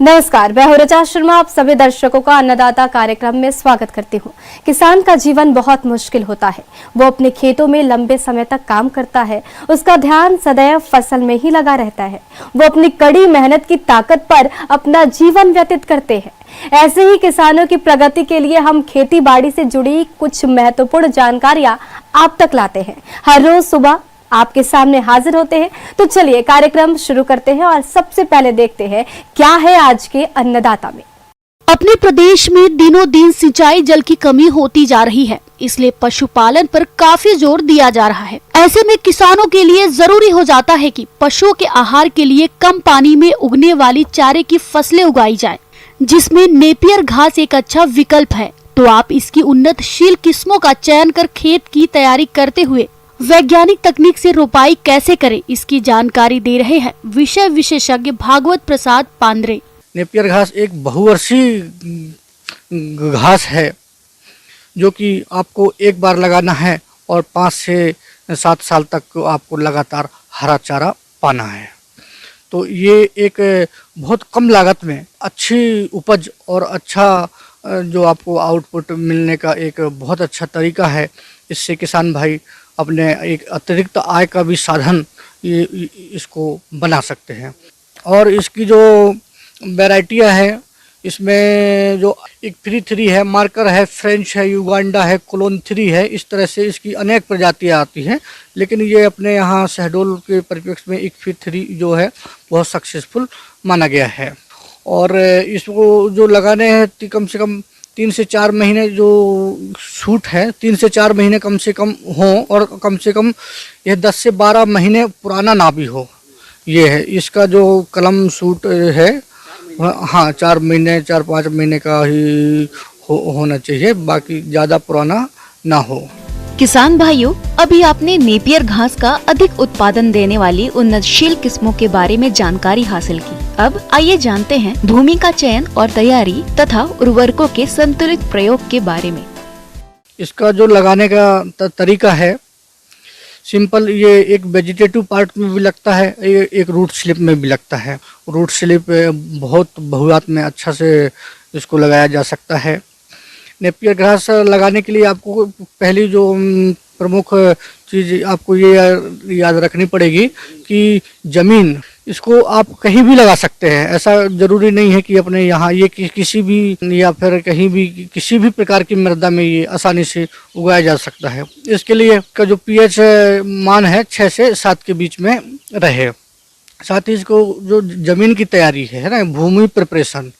नमस्कार, मैं हूं रचा शर्मा। आप सभी दर्शकों का अन्नदाता कार्यक्रम में स्वागत करती हूं। किसान का जीवन बहुत मुश्किल होता है। वो अपने खेतों में लंबे समय तक काम करता है। उसका ध्यान सदैव फसल में ही लगा रहता है। वो अपनी कड़ी मेहनत की ताकत पर अपना जीवन व्यतीत करते हैं। ऐसे ही किसानों की प्रगति के लिए हम खेती बाड़ी से जुड़ी कुछ महत्वपूर्ण जानकारियां आप तक लाते हैं। हर रोज सुबह आपके सामने हाजिर होते हैं। तो चलिए कार्यक्रम शुरू करते हैं और सबसे पहले देखते हैं क्या है आज के अन्नदाता में। अपने प्रदेश में दिनों दिन सिंचाई जल की कमी होती जा रही है, इसलिए पशुपालन पर काफी जोर दिया जा रहा है। ऐसे में किसानों के लिए जरूरी हो जाता है कि पशुओं के आहार के लिए कम पानी में उगने वाली चारे की फसलें उगाई जाएं, जिसमें नेपियर घास एक अच्छा विकल्प है। तो आप इसकी उन्नतशील किस्मों का चयन कर खेत की तैयारी करते हुए वैज्ञानिक तकनीक से रोपाई कैसे करें, इसकी जानकारी दे रहे हैं विषय विशेषज्ञ भागवत प्रसाद पांद्रे। नेपियर घास एक बहुवर्षीय घास है जो कि आपको एक बार लगाना है और 5 से 7 साल तक आपको लगातार हरा चारा पाना है। तो ये एक बहुत कम लागत में अच्छी उपज और अच्छा जो आपको आउटपुट मिलने का एक बहुत अच्छा तरीका है। इससे किसान भाई अपने एक अतिरिक्त आय का भी साधन इसको बना सकते हैं। और इसकी जो वैरायटियां हैं, इसमें जो एक 3 है, मार्कर है, फ्रेंच है, युगांडा है, क्लोन 3 है, इस तरह से इसकी अनेक प्रजातियां आती हैं। लेकिन ये अपने यहाँ शहडोल के परिप्रेक्ष्य में एक 3 जो है बहुत सक्सेसफुल माना गया है। और इसको जो लगाने हैं कम से कम 3 से 4 महीने जो शूट है, 3 से 4 महीने कम से कम हो और कम से कम यह 10 से 12 महीने पुराना ना भी हो। ये है इसका जो कलम शूट है। हाँ, 4-5 महीने का ही होना चाहिए, बाकी ज़्यादा पुराना ना हो। किसान भाइयों, अभी आपने नेपियर घास का अधिक उत्पादन देने वाली उन्नतशील किस्मों के बारे में जानकारी हासिल की। अब आइए जानते हैं भूमि का चयन और तैयारी तथा उर्वरकों के संतुलित प्रयोग के बारे में। इसका जो लगाने का तरीका है सिंपल, ये एक वेजिटेटिव पार्ट में भी लगता है, एक रूट स्लिप में भी लगता है। रूट स्लिप बहुत बहुआत में अच्छा से इसको लगाया जा सकता है। नेपियर घास लगाने के लिए आपको पहली जो प्रमुख चीज़ आपको ये याद रखनी पड़ेगी कि ज़मीन, इसको आप कहीं भी लगा सकते हैं। ऐसा ज़रूरी नहीं है कि अपने यहाँ ये किसी भी या फिर कहीं भी किसी भी प्रकार की मृदा में ये आसानी से उगाया जा सकता है। इसके लिए का जो pH मान है 6 से 7 के बीच में रहे। साथ ही इसको जो ज़मीन की तैयारी है ना, भूमि प्रिपरेशन,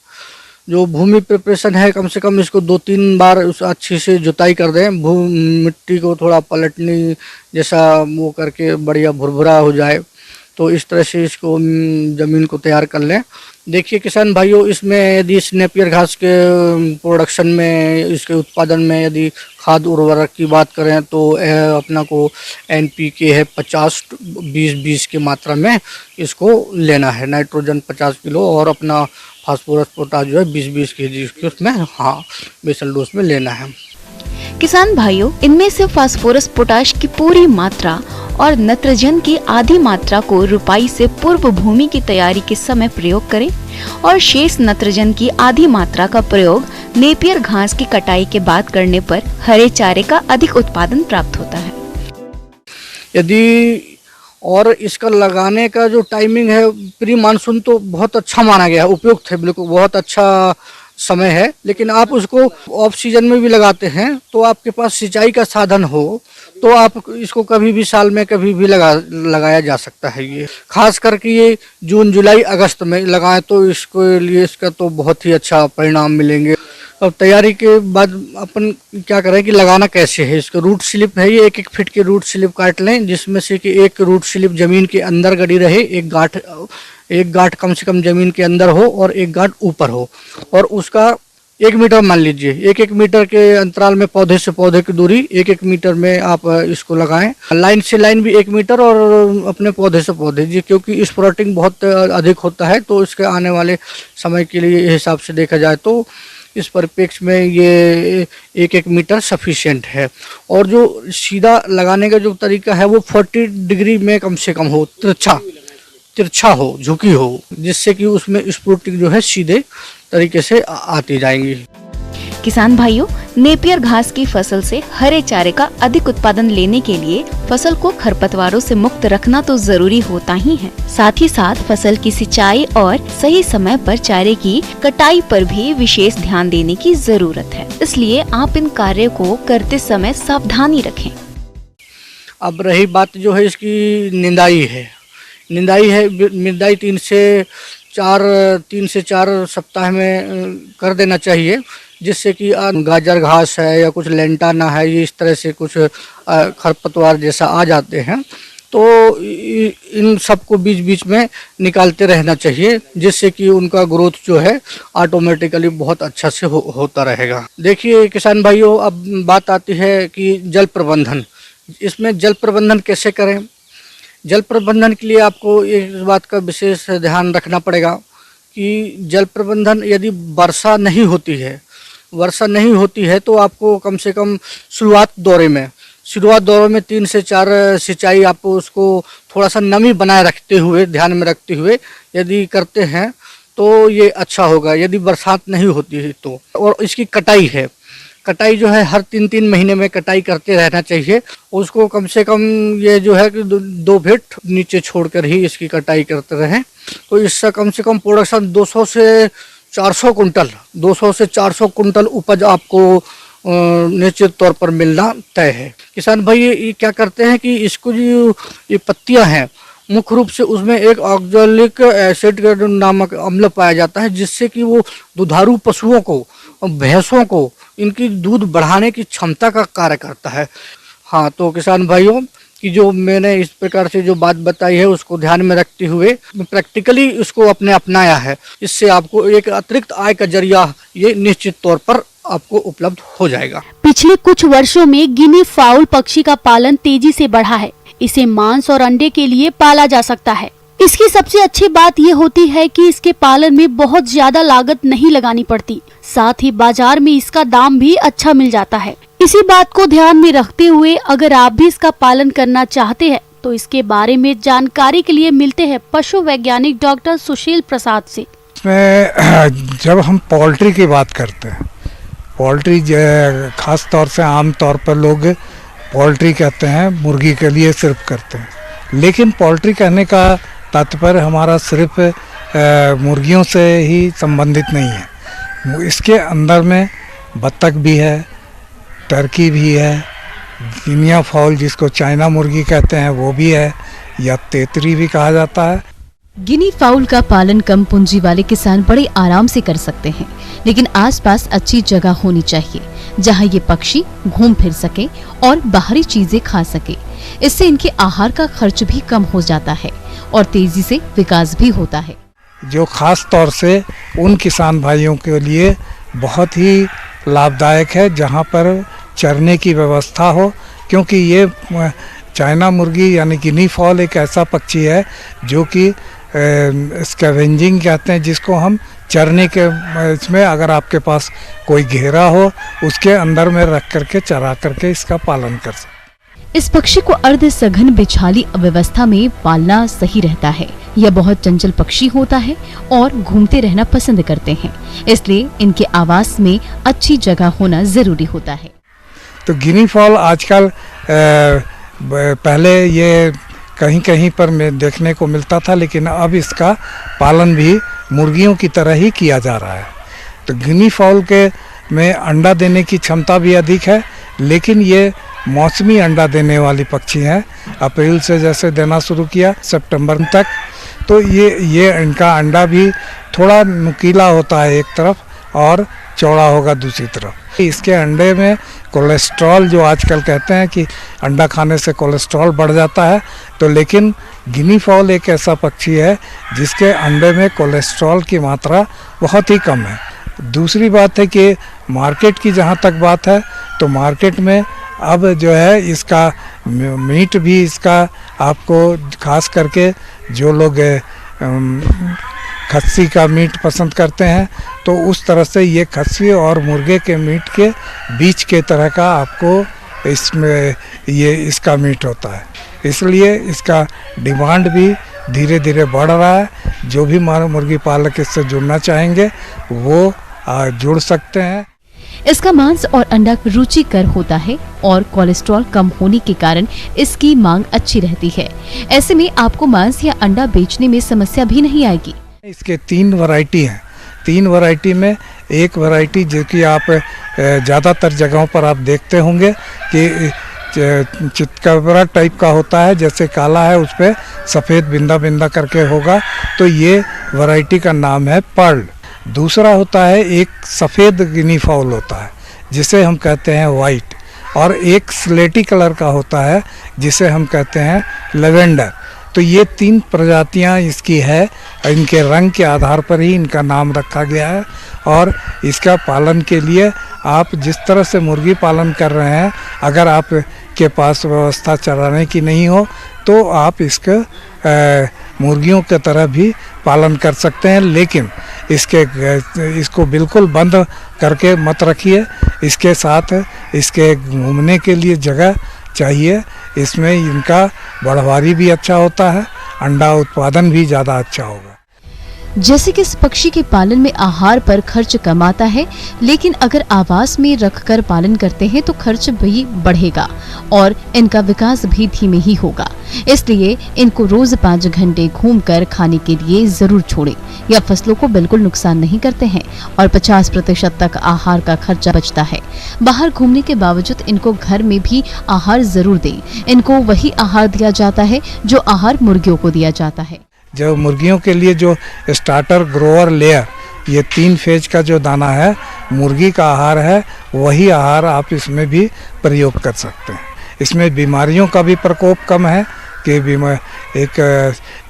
जो भूमि प्रिपरेशन है, कम से कम इसको 2-3 बार उस अच्छी से जुताई कर दें। मिट्टी को थोड़ा पलटनी जैसा वो करके बढ़िया भुरभुरा हो जाए, तो इस तरह से इसको ज़मीन को तैयार कर लें। देखिए किसान भाइयों, इसमें यदि इस नेपियर घास के प्रोडक्शन में, इसके उत्पादन में यदि खाद उर्वरक की बात करें तो अपना को NPK है 50-20-20 की मात्रा में इसको लेना है। नाइट्रोजन 50 किलो और अपना फास्फोरस पोटाश जो है 20-20 kg उसमें बेसल डोज में लेना है। किसान भाइयों, इनमें से फास्फोरस पोटाश की पूरी मात्रा और नत्रजन की आधी मात्रा को रुपाई से पूर्व भूमि की तैयारी के समय प्रयोग करें और शेष नत्रजन की आधी मात्रा का प्रयोग नेपियर घास की कटाई के बाद करने पर हरे चारे का अधिक उत्पादन प्राप्त होता है। यदि और इसका लगाने का जो टाइमिंग है, प्री मानसून तो बहुत अच्छा माना गया है, उपयुक्त है, बिल्कुल बहुत अच्छा समय है। लेकिन आप उसको ऑफ सीजन में भी लगाते हैं तो आपके पास सिंचाई का साधन हो तो आप इसको कभी भी साल में कभी भी लगाया जा सकता है। ये खास करके ये जून, जुलाई, अगस्त में लगाएं तो इसको लिए इसका तो बहुत ही अच्छा परिणाम मिलेंगे। अब तैयारी के बाद अपन क्या करें कि लगाना कैसे है। इसका रूट स्लिप है, ये 1-1 फीट के रूट स्लिप काट लें, जिसमें से कि एक रूट स्लिप जमीन के अंदर गड़ी रहे, एक गांठ कम से कम जमीन के अंदर हो और एक गांठ ऊपर हो। और उसका 1 मीटर मान लीजिए, 1-1 मीटर के अंतराल में पौधे से पौधे की दूरी 1-1 मीटर में आप इसको लगाएं। लाइन से लाइन भी 1 मीटर और अपने पौधे से पौधे जी, क्योंकि स्प्राउटिंग बहुत अधिक होता है तो इसके आने वाले समय के लिए हिसाब से देखा जाए तो इस परिप्रेक्ष्य में ये 1-1 मीटर सफिशिएंट है। और जो सीधा लगाने का जो तरीका है वो 40 डिग्री में कम से कम हो, तिरछा हो, झुकी हो, जिससे कि उसमें स्फुटिंग जो है सीधे तरीके से आती जाएंगी। किसान भाइयों, नेपियर घास की फसल से हरे चारे का अधिक उत्पादन लेने के लिए फसल को खरपतवारों से मुक्त रखना तो जरूरी होता ही है। साथ ही साथ फसल की सिंचाई और सही समय पर चारे की कटाई पर भी विशेष ध्यान देने की जरूरत है। इसलिए आप इन कार्यों को करते समय सावधानी रखें। अब रही बात जो है इसकी निंदाई है, निंदाई 3 से 4 सप्ताह में कर देना चाहिए, जिससे कि गाजर घास है या कुछ लेंटाना है, ये इस तरह से कुछ खरपतवार जैसा आ जाते हैं, तो इन सबको बीच बीच में निकालते रहना चाहिए, जिससे कि उनका ग्रोथ जो है ऑटोमेटिकली बहुत अच्छा से होता रहेगा। देखिए किसान भाइयों, अब बात आती है कि जल प्रबंधन। इसमें जल प्रबंधन कैसे करें? जल प्रबंधन के लिए आपको इस बात का विशेष ध्यान रखना पड़ेगा कि जल प्रबंधन यदि वर्षा नहीं होती है तो आपको कम से कम शुरुआत दौरे में 3 से 4 सिंचाई आपको उसको थोड़ा सा नमी बनाए रखते हुए, ध्यान में रखते हुए यदि करते हैं तो ये अच्छा होगा। यदि बरसात नहीं होती है तो, और इसकी कटाई जो है हर 3-3 महीने में कटाई करते रहना चाहिए। उसको कम से कम ये जो है कि 2 फीट नीचे छोड़कर ही इसकी कटाई करते रहें, तो इससे कम से कम प्रोडक्शन 200 से 400 कुंटल उपज आपको निश्चित तौर पर मिलना तय है। किसान भाई ये क्या करते हैं कि इसको जो ये पत्तियां हैं, मुख्य रूप से उसमें एक ऑक्जेलिक एसिड नामक अम्ल पाया जाता है, जिससे कि वो दुधारू पशुओं को, भैंसों को, इनकी दूध बढ़ाने की क्षमता का कार्य करता है। हाँ, तो किसान भाइयों कि जो मैंने इस प्रकार से जो बात बताई है उसको ध्यान में रखते हुए प्रैक्टिकली उसको अपनाया है। इससे आपको एक अतिरिक्त आय का जरिया ये निश्चित तौर पर आपको उपलब्ध हो जाएगा। पिछले कुछ वर्षों में गिनी फाउल पक्षी का पालन तेजी से बढ़ा है। इसे मांस और अंडे के लिए पाला जा सकता है। इसकी सबसे अच्छी बात ये होती है कि इसके पालन में बहुत ज्यादा लागत नहीं लगानी पड़ती, साथ ही बाजार में इसका दाम भी अच्छा मिल जाता है। इसी बात को ध्यान में रखते हुए अगर आप भी इसका पालन करना चाहते हैं तो इसके बारे में जानकारी के लिए मिलते हैं पशु वैज्ञानिक डॉक्टर सुशील प्रसाद से। जब हम पोल्ट्री की बात करते हैं, पोल्ट्री खास तौर से आम तौर पर लोग पोल्ट्री कहते हैं, मुर्गी के लिए सिर्फ करते हैं, लेकिन पोल्ट्री कहने का तात्पर्य हमारा सिर्फ मुर्गियों से ही संबंधित नहीं है। इसके अंदर में बत्तख भी है, टर्की भी है, गिनिया फाउल जिसको चाइना मुर्गी कहते हैं वो भी है, या तेतरी भी कहा जाता है। गिनी फाउल का पालन कम पूंजी वाले किसान बड़े आराम से कर सकते हैं, लेकिन आसपास अच्छी जगह होनी चाहिए जहां ये पक्षी घूम फिर सके और बाहरी चीजें खा सके। इससे इनके आहार का खर्च भी कम हो जाता है और तेजी से विकास भी होता है, जो खास तौर से उन किसान भाइयों के लिए बहुत ही लाभदायक है जहां पर चरने की व्यवस्था हो, क्योंकि ये चाइना मुर्गी यानी गिनी फॉल एक ऐसा पक्षी है जो कि स्कैवेंजिंग कहते हैं, जिसको हम चरने के इसमें अगर आपके पास कोई घेरा हो उसके अंदर में रख करके चरा करके इसका पालन कर सकते। इस पक्षी को अर्ध सघन बिछाली अव्यवस्था में पालना सही रहता है। यह बहुत चंचल पक्षी होता है और घूमते रहना पसंद करते हैं, इसलिए इनके आवास में अच्छी जगह होना जरूरी होता है। तो गिनी फॉल आजकल पहले ये कहीं कहीं पर देखने को मिलता था, लेकिन अब इसका पालन भी मुर्गियों की तरह ही किया जा रहा है। तो गिनी फॉल के में अंडा देने की क्षमता भी अधिक है, लेकिन ये मौसमी अंडा देने वाली पक्षी हैं। अप्रैल से जैसे देना शुरू किया सितंबर तक, तो ये इनका अंडा भी थोड़ा नुकीला होता है एक तरफ और चौड़ा होगा दूसरी तरफ। इसके अंडे में कोलेस्ट्रॉल, जो आजकल कहते हैं कि अंडा खाने से कोलेस्ट्रॉल बढ़ जाता है, तो लेकिन गिनी फॉल एक ऐसा पक्षी है जिसके अंडे में कोलेस्ट्रॉल की मात्रा बहुत ही कम है। दूसरी बात है कि मार्केट की जहाँ तक बात है, तो मार्केट में अब जो है इसका मीट भी इसका आपको खास करके जो लोग खस्सी का मीट पसंद करते हैं, तो उस तरह से ये खस्सी और मुर्गे के मीट के बीच के तरह का आपको इसमें ये इसका मीट होता है, इसलिए इसका डिमांड भी धीरे धीरे बढ़ रहा है। जो भी मुर्गी पालक इससे जुड़ना चाहेंगे वो जुड़ सकते हैं। इसका मांस और अंडा रुचिकर होता है और कोलेस्ट्रॉल कम होने के कारण इसकी मांग अच्छी रहती है। ऐसे में आपको मांस या अंडा बेचने में समस्या भी नहीं आएगी। इसके 3 वैरायटी हैं। 3 वैरायटी में एक वैरायटी जो कि आप ज़्यादातर जगहों पर आप देखते होंगे कि चितकबरा टाइप का होता है, जैसे काला है उस पर सफ़ेद बिंदा बिंदा करके होगा, तो ये वैरायटी का नाम है पर्ल। दूसरा होता है एक सफ़ेद गिनी फाउल होता है जिसे हम कहते हैं वाइट, और एक स्लेटी कलर का होता है जिसे हम कहते हैं लेवेंडर। तो ये 3 प्रजातियां इसकी है। इनके रंग के आधार पर ही इनका नाम रखा गया है। और इसका पालन के लिए आप जिस तरह से मुर्गी पालन कर रहे हैं, अगर आप के पास व्यवस्था चलाने की नहीं हो तो आप इसके मुर्गियों की तरह भी पालन कर सकते हैं। लेकिन इसको बिल्कुल बंद करके मत रखिए। इसके साथ इसके घूमने के लिए जगह चाहिए। इसमें इनका बढ़वारी भी अच्छा होता है, अंडा उत्पादन भी ज़्यादा अच्छा होगा। जैसे कि इस पक्षी के पालन में आहार पर खर्च कम आता है, लेकिन अगर आवास में रखकर पालन करते हैं तो खर्च भी बढ़ेगा और इनका विकास भी धीमे ही होगा। इसलिए इनको रोज 5 घंटे घूमकर खाने के लिए जरूर छोड़ें। यह फसलों को बिल्कुल नुकसान नहीं करते हैं और 50% तक आहार का खर्चा बचता है। बाहर घूमने के बावजूद इनको घर में भी आहार जरूर दें। इनको वही आहार दिया जाता है जो आहार मुर्गियों को दिया जाता है। जो मुर्गियों के लिए जो स्टार्टर, ग्रोअर, लेयर, ये 3 फेज का जो दाना है मुर्गी का आहार है, वही आहार आप इसमें भी प्रयोग कर सकते हैं। इसमें बीमारियों का भी प्रकोप कम है कि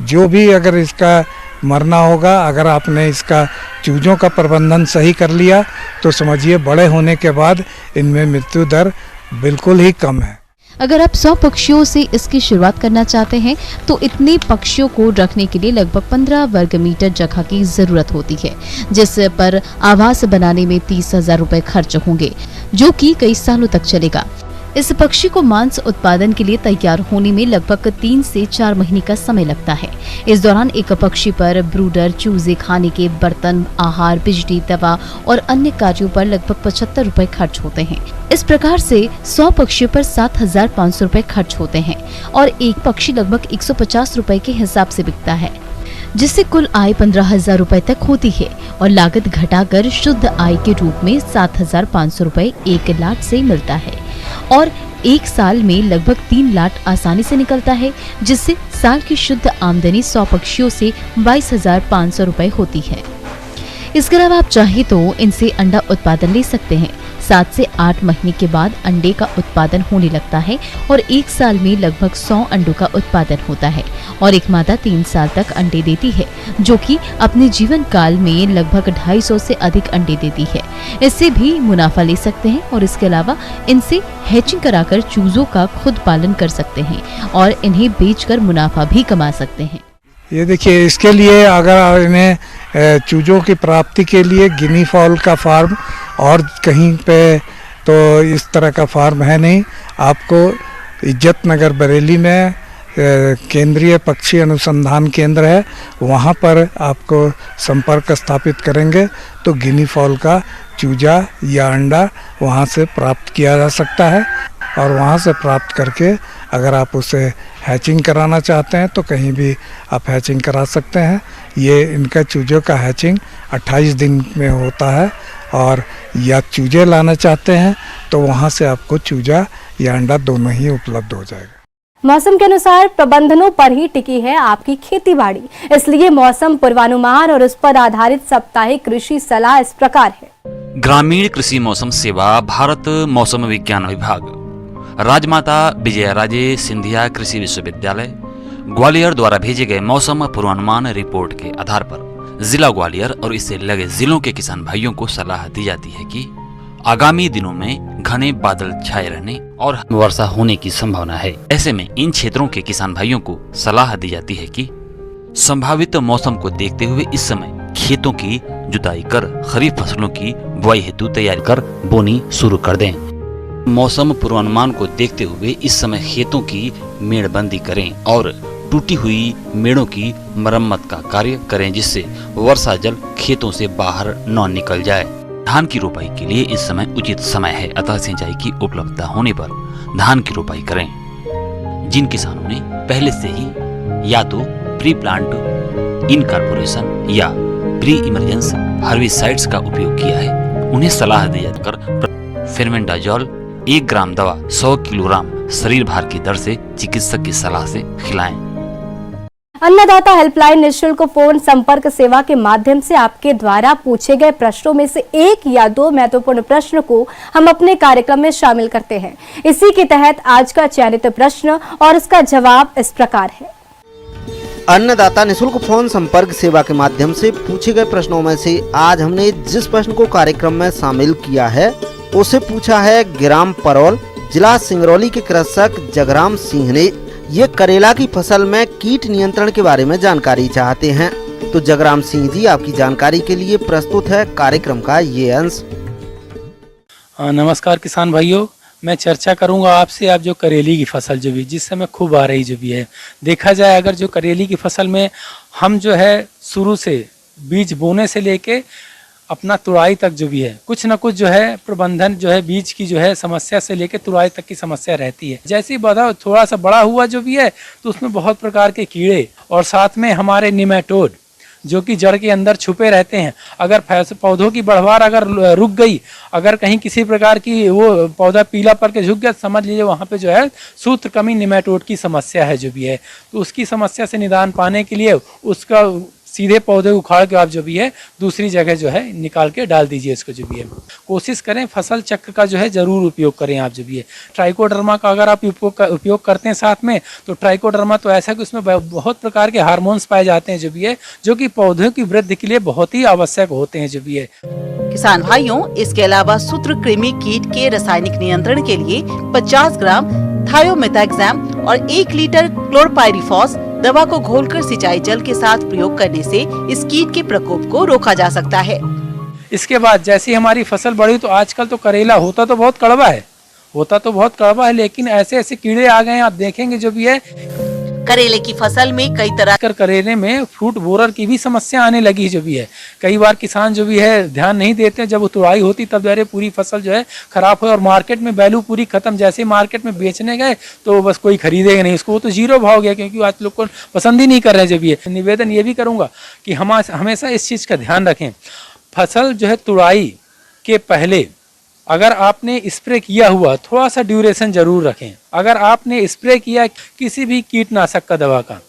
जो भी अगर इसका मरना होगा, अगर आपने इसका चूजों का प्रबंधन सही कर लिया तो समझिए बड़े होने के बाद इनमें मृत्यु दर बिल्कुल ही कम है। अगर आप 100 पक्षियों से इसकी शुरुआत करना चाहते हैं तो इतने पक्षियों को रखने के लिए लगभग 15 वर्ग मीटर जगह की जरूरत होती है, जिस पर आवास बनाने में 30,000 रुपए खर्च होंगे, जो कि कई सालों तक चलेगा। इस पक्षी को मांस उत्पादन के लिए तैयार होने में लगभग 3 से 4 महीने का समय लगता है। इस दौरान एक पक्षी पर ब्रूडर, चूजे, खाने के बर्तन, आहार, बिजली, दवा और अन्य कार्यों पर लगभग 75 रुपए खर्च होते हैं। इस प्रकार से 100 पक्षियों पर 7,500 रुपए खर्च होते हैं और एक पक्षी लगभग 150 रुपए के हिसाब से बिकता है, जिससे कुल आय 15,000 रुपए तक होती है और लागत घटाकर शुद्ध आय के रूप में 7,500 रुपए 1 लाट से मिलता है और एक साल में लगभग 3 लाट आसानी से निकलता है, जिससे साल की शुद्ध आमदनी 100 पक्षियों से 22,500 रुपए होती है। इसके अलावा आप चाहे तो इनसे अंडा उत्पादन ले सकते हैं। 7 से 8 महीने के बाद अंडे का उत्पादन होने लगता है और एक साल में लगभग 100 अंडों का उत्पादन होता है और एक मादा 3 साल तक अंडे देती है, जो कि अपने जीवन काल में लगभग 250 से अधिक अंडे देती है। इससे भी मुनाफा ले सकते हैं और इसके अलावा इनसे हैचिंग कराकर चूजों का खुद पालन कर सकते हैं और इन्हें बेचकर मुनाफा भी कमा सकते हैं। ये देखिए, इसके लिए अगर इन्हें चूजों की प्राप्ति के लिए गिनी फाउल का फार्म और कहीं पे तो इस तरह का फार्म है नहीं। आपको इज्जत नगर बरेली में केंद्रीय पक्षी अनुसंधान केंद्र है, वहाँ पर आपको संपर्क स्थापित करेंगे तो गिनी फाउल का चूजा या अंडा वहाँ से प्राप्त किया जा सकता है और वहाँ से प्राप्त करके अगर आप उसे हैचिंग कराना चाहते हैं तो कहीं भी आप हैचिंग करा सकते हैं। ये इनका चूजों का हैचिंग 28 दिन में होता है और या चूजे लाना चाहते हैं तो वहाँ से आपको चूजा या अंडा दोनों ही उपलब्ध हो जाएगा। मौसम के अनुसार प्रबंधनों पर ही टिकी है आपकी खेती-बाड़ी, इसलिए मौसम पूर्वानुमान और उस पर आधारित साप्ताहिक कृषि सलाह इस प्रकार है। ग्रामीण कृषि मौसम सेवा, भारत मौसम विज्ञान विभाग, राजमाता विजयाराजे सिंधिया कृषि विश्वविद्यालय ग्वालियर द्वारा भेजे गए मौसम पूर्वानुमान रिपोर्ट के आधार पर जिला ग्वालियर और इससे लगे जिलों के किसान भाइयों को सलाह दी जाती है कि आगामी दिनों में घने बादल छाए रहने और वर्षा होने की संभावना है। ऐसे में इन क्षेत्रों के किसान भाइयों को सलाह दी जाती है कि संभावित मौसम को देखते हुए इस समय खेतों की जुताई कर खरीफ फसलों की बुआई हेतु तैयारी कर बोनी शुरू कर दें। मौसम पूर्वानुमान को देखते हुए इस समय खेतों की मेड़बंदी करें और टूटी हुई मेड़ों की मरम्मत का कार्य करें, जिससे वर्षा जल खेतों से बाहर न निकल जाए। धान की रोपाई के लिए इस समय उचित समय है, अतः सिंचाई की उपलब्धता होने पर धान की रोपाई करें। जिन किसानों ने पहले से ही या तो प्री प्लांट इनकॉर्पोरेशन या प्री इमरजेंस हर्बिसाइड्स का उपयोग किया है, उन्हें सलाह दी जाकर फेर्मेंटाजोल 1 ग्राम दवा 100 किलोग्राम शरीर भार की दर से चिकित्सक की सलाह से खिलाएं। अन्नदाता हेल्पलाइन निःशुल्क फोन संपर्क सेवा के माध्यम से आपके द्वारा पूछे गए प्रश्नों में से 1 या 2 महत्वपूर्ण प्रश्न को हम अपने कार्यक्रम में शामिल करते हैं। इसी के तहत आज का चयनित प्रश्न और उसका जवाब इस प्रकार है। अन्नदाता निःशुल्क फोन संपर्क सेवा के माध्यम से पूछे गए प्रश्नों में से आज हमने जिस प्रश्न को कार्यक्रम में शामिल किया है उसे पूछा है ग्राम परौल, जिला सिंगरौली के कृषक जगराम सिंह ने। ये करेला की फसल में कीट नियंत्रण के बारे में जानकारी चाहते हैं। तो जगराम सिंह जी, आपकी जानकारी के लिए प्रस्तुत है कार्यक्रम का ये अंश। नमस्कार किसान भाइयों, मैं चर्चा करूंगा आपसे आप जो करेली की फसल जो भी जिस समय खूब आ रही जो भी है, देखा जाए अगर जो करेली की फसल में हम जो है शुरू से बीज बोने से लेके अपना तुड़ाई तक जो भी है कुछ न कुछ जो है प्रबंधन जो है बीज की जो है समस्या से लेकर तुड़ाई तक की समस्या रहती है। जैसे ही पौधा थोड़ा सा बड़ा हुआ जो भी है तो उसमें बहुत प्रकार के कीड़े और साथ में हमारे निमेटोड जो कि जड़ के अंदर छुपे रहते हैं। अगर पौधों की बढ़वार अगर रुक गई, अगर कहीं किसी प्रकार की वो पौधा पीला पड़ के झुक गया, समझ लीजिए वहाँ पे जो है सूत्रकृमि निमेटोड की समस्या है जो भी है। तो उसकी समस्या से निदान पाने के लिए उसका सीधे पौधे उखाड़ के आप जो भी है दूसरी जगह जो है निकाल के डाल दीजिए इसको जो भी है। कोशिश करें फसल चक्र का जो है जरूर उपयोग करें आप जो भी है। ट्राइकोडर्मा का अगर आप उपयोग करते हैं साथ में, तो ट्राइकोडर्मा तो ऐसा कि उसमें बहुत प्रकार के हार्मोन्स पाए जाते हैं जो भी है, जो कि पौधों की वृद्धि के लिए बहुत ही आवश्यक होते हैं जो भी है। किसान भाइयों, इसके अलावा सूत्रकृमि कीट के रासायनिक नियंत्रण के लिए 50 ग्राम थायोमेथाक्सैम और 1 लीटर क्लोरपाइरिफॉस दवा को घोलकर सिंचाई जल के साथ प्रयोग करने से इस कीट के प्रकोप को रोका जा सकता है। इसके बाद जैसी हमारी फसल बढ़ी तो आजकल तो करेला होता तो बहुत कड़वा है, लेकिन ऐसे ऐसे कीड़े आ गए हैं, आप देखेंगे जो भी है करेले की फसल में कई तरह करेले में फ्रूट बोरर की भी समस्या आने लगी जो भी है। कई बार किसान जो भी है ध्यान नहीं देते, जब वो तुड़ाई होती तब जारे पूरी फसल जो है खराब हो और मार्केट में वैल्यू पूरी खत्म। जैसे मार्केट में बेचने गए तो बस कोई खरीदेगा नहीं उसको, वो तो जीरो भाव गया, क्योंकि आज लोग को पसंद ही नहीं कर रहे जो भी है। निवेदन ये भी करूंगा कि हम हमेशा इस चीज का ध्यान रखें, फसल जो है तुड़ाई के पहले अगर आपने स्प्रे किया हुआ थोड़ा सा ड्यूरेशन जरूर रखें। अगर आपने स्प्रे किया किसी भी कीटनाशक का दवा का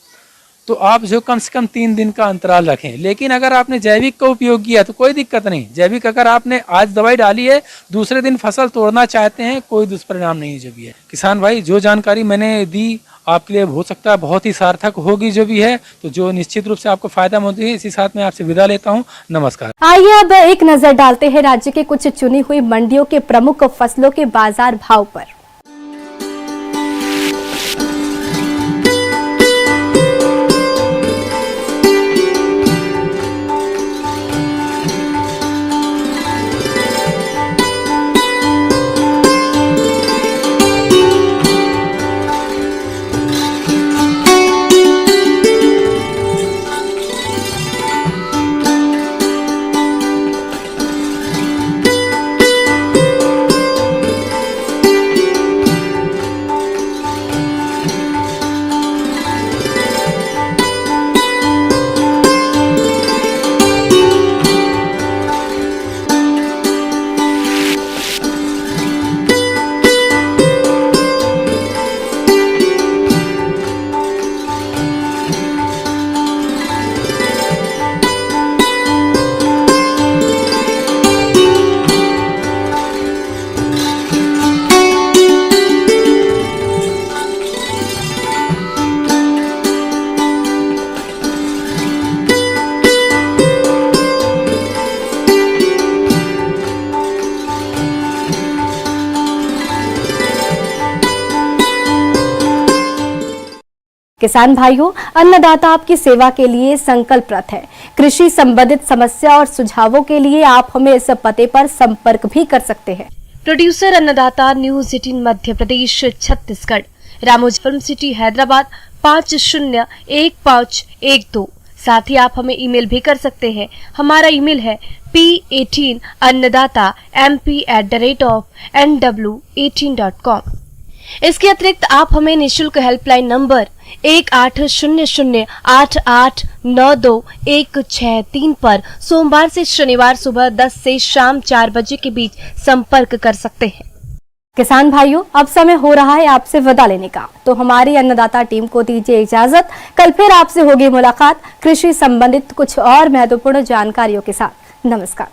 तो आप जो कम से कम 3 दिन का अंतराल रखें। लेकिन अगर आपने जैविक का उपयोग किया तो कोई दिक्कत नहीं। जैविक अगर आपने आज दवाई डाली है, दूसरे दिन फसल तोड़ना चाहते हैं, कोई दुष्परिणाम नहीं जो भी है। किसान भाई, जो जानकारी मैंने दी आपके लिए हो सकता है बहुत ही सार्थक होगी जो भी है, तो जो निश्चित रूप से आपको फायदा होती है। इसी साथ में आपसे विदा लेता हूँ। नमस्कार। आइए अब एक नजर डालते हैं राज्य के कुछ चुनी हुई मंडियों के प्रमुख फसलों के बाजार भाव पर। किसान भाइयों, अन्नदाता आपकी सेवा के लिए संकल्परत है। कृषि संबंधित समस्या और सुझावों के लिए आप हमें इस पते पर संपर्क भी कर सकते हैं। प्रोड्यूसर अन्नदाता, news 18 Madhya Pradesh Chhattisgarh, Ramoji film city Hyderabad, 501512। साथ ही आप हमें ईमेल भी कर सकते हैं। हमारा ईमेल है p18annadatamp@nw18.com। इसके अतिरिक्त आप हमें निशुल्क हेल्पलाइन नंबर 180088921663 पर सोमवार से शनिवार सुबह 10 से शाम 4 बजे के बीच संपर्क कर सकते हैं। किसान भाइयों, अब समय हो रहा है आपसे विदा लेने का, तो हमारी अन्नदाता टीम को दीजिए इजाजत। कल फिर आपसे होगी मुलाकात कृषि संबंधित कुछ और महत्वपूर्ण जानकारियों के साथ। नमस्कार।